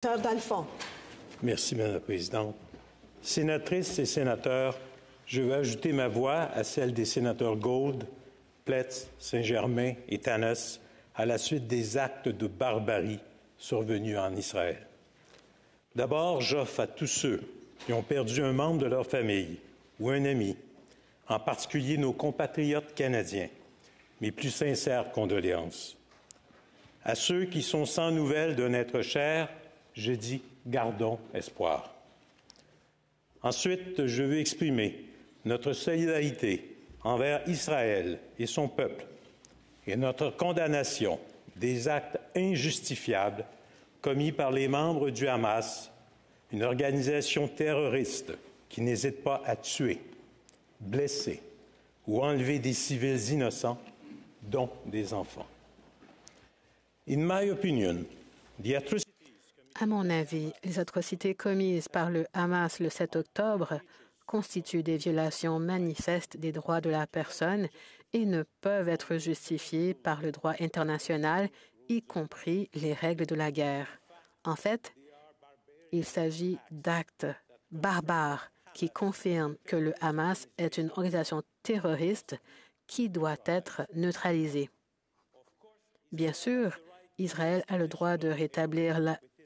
Dalphond. Merci, Mme la Présidente. Sénatrices et sénateurs, je veux ajouter ma voix à celle des sénateurs Gould, Pletz, Saint-Germain et Tanas à la suite des actes de barbarie survenus en Israël. D'abord, j'offre à tous ceux qui ont perdu un membre de leur famille ou un ami, en particulier nos compatriotes canadiens, mes plus sincères condoléances. À ceux qui sont sans nouvelles d'un être cher, je dis gardons espoir. Ensuite, je veux exprimer notre solidarité envers Israël et son peuple et notre condamnation des actes injustifiables commis par les membres du Hamas, une organisation terroriste qui n'hésite pas à tuer, blesser ou enlever des civils innocents, dont des enfants. In my opinion, the atrocities... À mon avis, les atrocités commises par le Hamas le 7 octobre constituent des violations manifestes des droits de la personne et ne peuvent être justifiées par le droit international, y compris les règles de la guerre. En fait, il s'agit d'actes barbares qui confirment que le Hamas est une organisation terroriste qui doit être neutralisée. Bien sûr, Israël a le droit de rétablir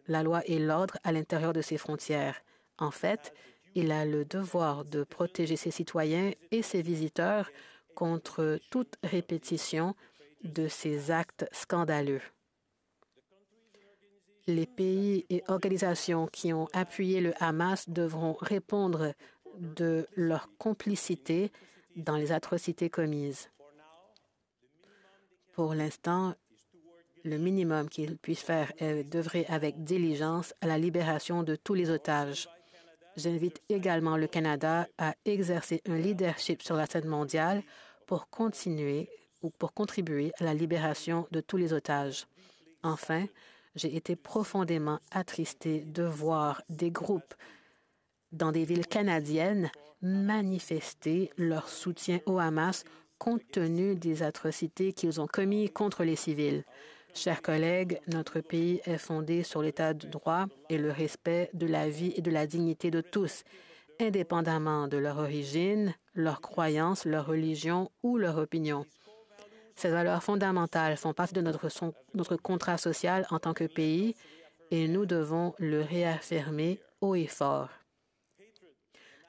la loi et l'ordre à l'intérieur de ses frontières. En fait, il a le devoir de protéger ses citoyens et ses visiteurs contre toute répétition de ces actes scandaleux. Les pays et organisations qui ont appuyé le Hamas devront répondre de leur complicité dans les atrocités commises. Pour l'instant, le minimum qu'ils puissent faire est d'œuvrer avec diligence à la libération de tous les otages. J'invite également le Canada à exercer un leadership sur la scène mondiale pour contribuer à la libération de tous les otages. Enfin, j'ai été profondément attristée de voir des groupes dans des villes canadiennes manifester leur soutien au Hamas compte tenu des atrocités qu'ils ont commises contre les civils. Chers collègues, notre pays est fondé sur l'État de droit et le respect de la vie et de la dignité de tous, indépendamment de leur origine, leur croyance, leur religion ou leur opinion. Ces valeurs fondamentales font partie de notre contrat social en tant que pays et nous devons le réaffirmer haut et fort.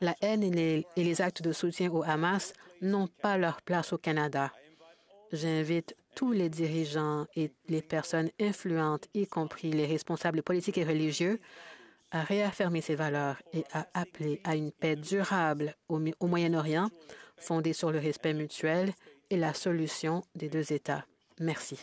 La haine et les actes de soutien au Hamas n'ont pas leur place au Canada. J'invite tous les dirigeants et les personnes influentes, y compris les responsables politiques et religieux, à réaffirmer ces valeurs et à appeler à une paix durable au Moyen-Orient, fondée sur le respect mutuel et la solution des deux États. Merci.